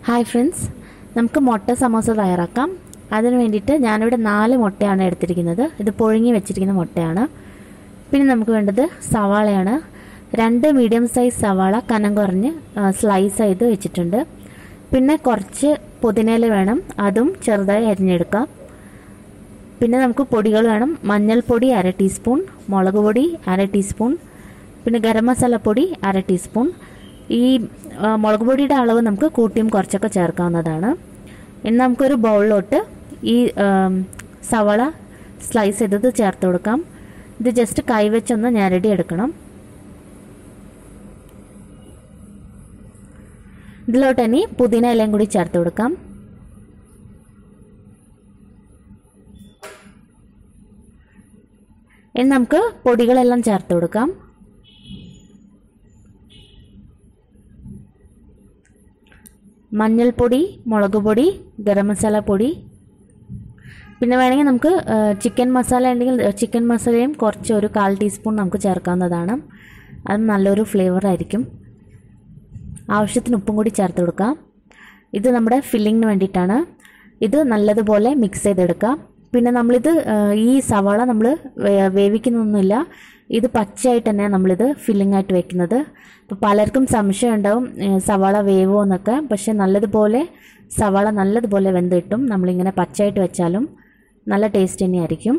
Hi friends, നമുക്ക് മുട്ട സമോസ തയ്യാറാക്കാം. അതിന് വേണ്ടിയിട്ട് ഞാനിവിടെ 4 മുട്ടയാണ് എടുത്തിരിക്കുന്നത്. ഇത് പുഴുങ്ങി വെച്ചിരിക്കുന്ന മുട്ടയാണ്. പിന്നെ നമുക്ക് വേണ്ടത് സവാളയാണ്. 2 മീഡിയം സൈസ് സവാള കനം കുറഞ്ഞ് സ്ലൈസ് ചെയ്ത് വെച്ചിട്ടുണ്ട്. പിന്നെ കുറച്ച് പുതിനയില വേണം, അതും ചെറുതായി അരിഞ്ഞെടുക്കാം. പിന്നെ നമുക്ക് പൊടികൾ വേണം. മഞ്ഞൾപ്പൊടി 1/2 ടീസ്പൂൺ, മുളക് പൊടി 1/2 ടീസ്പൂൺ, പിന്നെ ഗരം മസാലപ്പൊടി 1/2 ടീസ്പൂൺ. ഈ മുളക് പൊടിയുടെ അളവ് നമുക്ക് കൂട്ടിയും കുറച്ചൊക്കെ ചേർക്കാവുന്നതാണ്. ഇനി നമുക്കൊരു ബൗളിലോട്ട് ഈ സവാള സ്ലൈസ് ചെയ്തത് ചേർത്ത് കൊടുക്കാം. ഇത് ജസ്റ്റ് കൈവച്ചൊന്ന് ഞെരടി എടുക്കണം. ഇതിലോട്ട് ഇനി പുതിന ഇലയും കൂടി ചേർത്ത് കൊടുക്കാം. ഇനി നമുക്ക് പൊടികളെല്ലാം ചേർത്ത് കൊടുക്കാം. മഞ്ഞൾപ്പൊടി, മുളക് പൊടി, ഗരം മസാല പൊടി, പിന്നെ വേണമെങ്കിൽ നമുക്ക് ചിക്കൻ മസാല ഉണ്ടെങ്കിൽ ചിക്കൻ മസാലയും കുറച്ച് ഒരു 1/4 ടീസ്പൂൺ നമുക്ക് ചേർക്കാവുന്നതാണ്. അത് നല്ലൊരു ഫ്ലേവർ ആയിരിക്കും. ആവശ്യത്തിന് ഉപ്പും കൂടി ചേർത്ത് കൊടുക്കാം. ഇത് നമ്മുടെ ഫില്ലിങ്ങിന് വേണ്ടിയിട്ടാണ്. ഇത് നല്ലതുപോലെ മിക്സ് ചെയ്തെടുക്കാം. പിന്നെ നമ്മളിത് ഈ സവാള നമ്മൾ വേവിക്കുന്നൊന്നുമില്ല, ഇത് പച്ചയായിട്ട് തന്നെയാണ് നമ്മളിത് ഫില്ലിംഗ് ആയിട്ട് വെക്കുന്നത്. അപ്പോൾ പലർക്കും സംശയം ഉണ്ടാവും സവാള വേവോ എന്നൊക്കെ. പക്ഷേ സവാള നല്ലതുപോലെ വെന്ത് കിട്ടും. നമ്മളിങ്ങനെ പച്ചയായിട്ട് വെച്ചാലും നല്ല ടേസ്റ്റ് തന്നെയായിരിക്കും.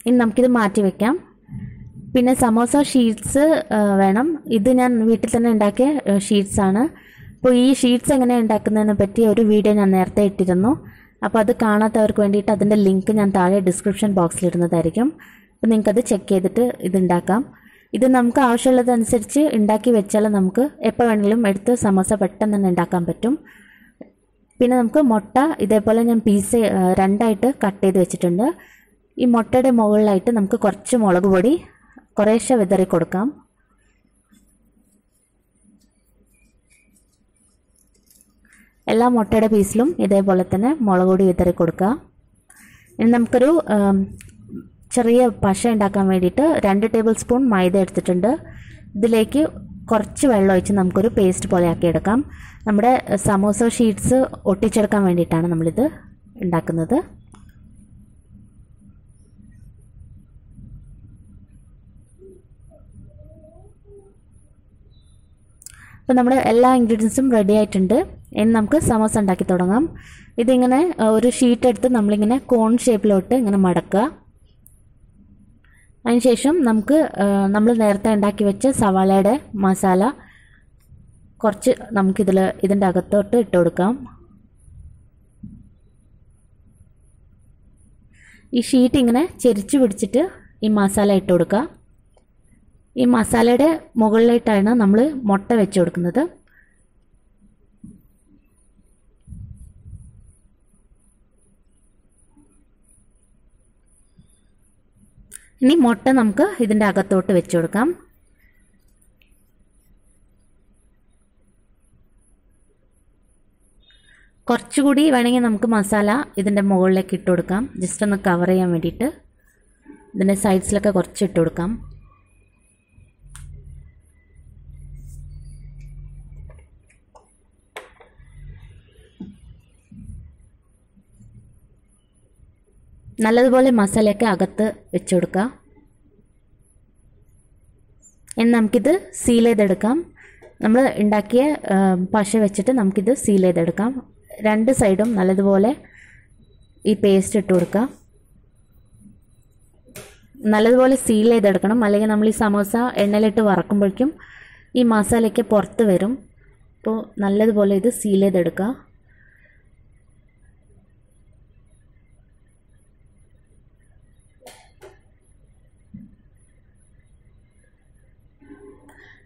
ഇനി നമുക്കിത് മാറ്റി വയ്ക്കാം. പിന്നെ സമോസ ഷീറ്റ്സ് വേണം. ഇത് ഞാൻ വീട്ടിൽ തന്നെ ഉണ്ടാക്കിയ ഷീറ്റ്സാണ്. അപ്പോൾ ഈ ഷീറ്റ്സ് എങ്ങനെയാണ് ഉണ്ടാക്കുന്നതിനെ പറ്റി ഒരു വീഡിയോ ഞാൻ നേരത്തെ ഇട്ടിരുന്നു. അപ്പോൾ അത് കാണാത്തവർക്ക് വേണ്ടിയിട്ട് അതിൻ്റെ ലിങ്ക് ഞാൻ താഴെ ഡിസ്ക്രിപ്ഷൻ ബോക്സിൽ ഇടുന്നതായിരിക്കും. അപ്പോൾ നിങ്ങൾക്കത് ചെക്ക് ചെയ്തിട്ട് ഇതുണ്ടാക്കാം. ഇത് നമുക്ക് ആവശ്യമുള്ളതനുസരിച്ച് ഉണ്ടാക്കി വെച്ചാൽ നമുക്ക് എപ്പോൾ വേണമെങ്കിലും എടുത്ത് സമോസ പെട്ടെന്ന് തന്നെ ഉണ്ടാക്കാൻ പറ്റും. പിന്നെ നമുക്ക് മുട്ട ഇതേപോലെ ഞാൻ പീസ് 2ആയിട്ട് കട്ട് ചെയ്ത് വെച്ചിട്ടുണ്ട്. ഈ മുട്ടയുടെ മുകളിലായിട്ട് നമുക്ക് കുറച്ച് മുളക് പൊടി കുറേശ്ശെ വിതറി കൊടുക്കാം. എല്ലാ മുട്ടയുടെ പീസിലും ഇതേപോലെ തന്നെ മുളക് പൊടി വിതറി കൊടുക്കുക. ഇനി നമുക്കൊരു ചെറിയ പശ ഉണ്ടാക്കാൻ വേണ്ടിയിട്ട് 2 ടേബിൾ സ്പൂൺ മൈദ എടുത്തിട്ടുണ്ട്. ഇതിലേക്ക് കുറച്ച് വെള്ളം ഒഴിച്ച് നമുക്കൊരു പേസ്റ്റ് പോലെ ആക്കിയെടുക്കാം. നമ്മുടെ സമോസ ഷീറ്റ്സ് ഒട്ടിച്ചെടുക്കാൻ വേണ്ടിയിട്ടാണ് നമ്മളിത് ഉണ്ടാക്കുന്നത്. അപ്പോൾ നമ്മുടെ എല്ലാ ഇൻഗ്രീഡിയൻസും റെഡി ആയിട്ടുണ്ട്. ഇനി നമുക്ക് സമോസ ഉണ്ടാക്കി തുടങ്ങാം. ഇതിങ്ങനെ ഒരു ഷീറ്റ് എടുത്ത് നമ്മളിങ്ങനെ കോൺ ഷേപ്പിലോട്ട് ഇങ്ങനെ മടക്കുക. അതിനുശേഷം നമ്മൾ നേരത്തെ ഉണ്ടാക്കി വെച്ച സവാളയുടെ മസാല കുറച്ച് ഇതിൻ്റെ അകത്തോട്ട് ഇട്ട് കൊടുക്കാം. ഈ ഷീറ്റ് ഇങ്ങനെ ചെരിച്ച് പിടിച്ചിട്ട് ഈ മസാല ഇട്ട് കൊടുക്കുക. ഈ മസാലയുടെ മുകളിലായിട്ടാണ് നമ്മൾ മുട്ട വെച്ച് കൊടുക്കുന്നത്. ഇനി മുട്ട നമുക്ക് ഇതിൻ്റെ അകത്തോട്ട് വെച്ച് കൊടുക്കാം. കുറച്ചുകൂടി വേണമെങ്കിൽ നമുക്ക് മസാല ഇതിൻ്റെ മുകളിലേക്ക് ഇട്ട് കൊടുക്കാം. ജസ്റ്റ് ഒന്ന് കവർ ചെയ്യാൻ വേണ്ടിയിട്ട് ഇതിൻ്റെ സൈഡ്സിലൊക്കെ കുറച്ച് ഇട്ട് കൊടുക്കാം. നല്ലതുപോലെ മസാലയൊക്കെ അകത്ത് വെച്ച് കൊടുക്കുക. ഇനി നമുക്കിത് സീൽ ചെയ്തെടുക്കാം. നമ്മൾ ഉണ്ടാക്കിയ പശ വെച്ചിട്ട് നമുക്കിത് സീൽ ചെയ്തെടുക്കാം. 2 സൈഡും നല്ലതുപോലെ ഈ പേസ്റ്റ് ഇട്ട് കൊടുക്കുക. നല്ലതുപോലെ സീൽ ചെയ്തെടുക്കണം, അല്ലെങ്കിൽ നമ്മൾ ഈ സമോസ എണ്ണയിലിട്ട് വറക്കുമ്പോഴേക്കും ഈ മസാലയ്ക്ക് പുറത്ത് വരും. അപ്പോൾ നല്ലതുപോലെ ഇത് സീൽ ചെയ്തെടുക്കുക.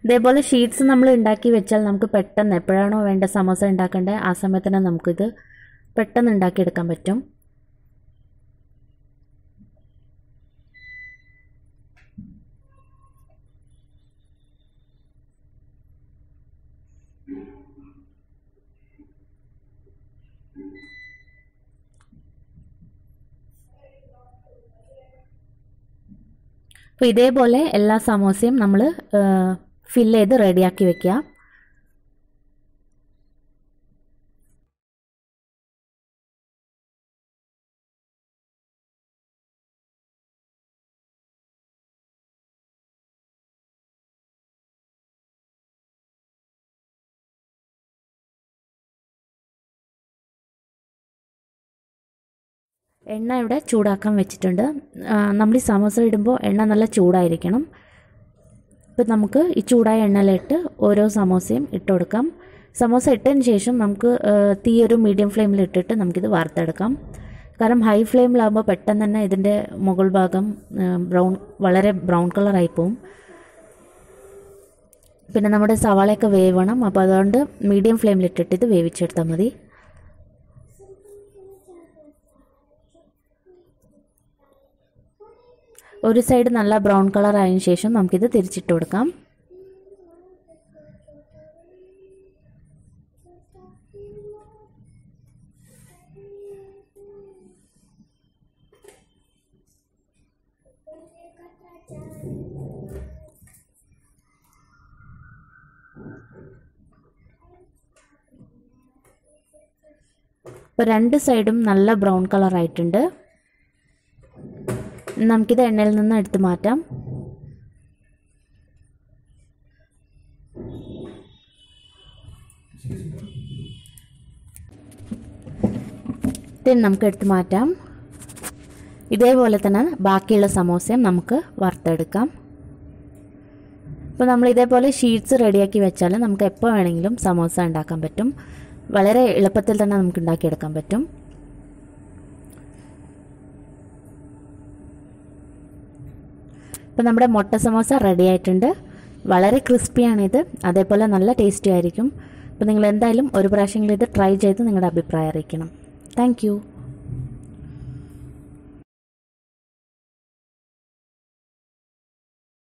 ഇതേപോലെ ഷീറ്റ്സ് നമ്മൾ ഉണ്ടാക്കി വെച്ചാൽ നമുക്ക് പെട്ടെന്ന് എപ്പോഴാണോ വേണ്ട സമോസ ഉണ്ടാക്കേണ്ടത് ആ സമയത്ത് തന്നെ നമുക്കിത് പെട്ടെന്ന് ഉണ്ടാക്കിയെടുക്കാൻ പറ്റും. അപ്പോൾ ഇതേപോലെ എല്ലാ സമോസയും നമ്മൾ ഫില്ല് ചെയ്ത് റെഡിയാക്കി വെക്കുക. എണ്ണ ഇവിടെ ചൂടാക്കാൻ വെച്ചിട്ടുണ്ട്. നമ്മൾ ഈ സമോസ ഇടുമ്പോൾ എണ്ണ നല്ല ചൂടായിരിക്കണം. ഇപ്പം നമുക്ക് ഈ ചൂടായ എണ്ണയിലിട്ട് ഓരോ സമോസയും ഇട്ട് കൊടുക്കാം. സമോസ ഇട്ടതിന് ശേഷം നമുക്ക് തീ ഒരു മീഡിയം ഫ്ലെയിമിൽ ഇട്ടിട്ട് നമുക്കിത് വറുത്തെടുക്കാം. കാരണം ഹൈ ഫ്ലെയിമിലാകുമ്പോൾ പെട്ടെന്ന് തന്നെ ഇതിൻ്റെ മുകൾ ഭാഗം വളരെ ബ്രൗൺ കളറായി പോവും. പിന്നെ നമ്മുടെ സവാളയൊക്കെ വേവണം. അപ്പോൾ അതുകൊണ്ട് മീഡിയം ഫ്ലെയിമിലിട്ടിട്ട് ഇത് വേവിച്ചെടുത്താൽ മതി. ഒരു സൈഡ് നല്ല ബ്രൗൺ കളർ ആയതിനു ശേഷം നമുക്കിത് തിരിച്ചിട്ട് കൊടുക്കാം. ഇപ്പോൾ രണ്ട് സൈഡും നല്ല ബ്രൗൺ കളർ ആയിട്ടുണ്ട്. നമുക്കിത് എണ്ണയിൽ നിന്ന് എടുത്ത് മാറ്റാം. നമുക്ക് എടുത്ത് മാറ്റാം. ഇതേപോലെ തന്നെ ബാക്കിയുള്ള സമോസയും നമുക്ക് വറുത്തെടുക്കാം. ഇപ്പോൾ നമ്മൾ ഇതേപോലെ ഷീറ്റ്സ് റെഡിയാക്കി വെച്ചാൽ നമുക്ക് എപ്പോൾ വേണമെങ്കിലും സമോസ ഉണ്ടാക്കാൻ പറ്റും. വളരെ എളുപ്പത്തിൽ തന്നെ നമുക്ക് ഉണ്ടാക്കിയെടുക്കാൻ പറ്റും. ഇപ്പോൾ നമ്മുടെ മുട്ട സമോസ റെഡി ആയിട്ടുണ്ട്. വളരെ ക്രിസ്പിയാണിത്, അതേപോലെ നല്ല ടേസ്റ്റി ആയിരിക്കും. അപ്പോൾ നിങ്ങൾ എന്തായാലും ഒരു പ്രാവശ്യമെങ്കിലും ഇത് ട്രൈ ചെയ്ത് നിങ്ങളുടെ അഭിപ്രായം അറിയിക്കണം. താങ്ക്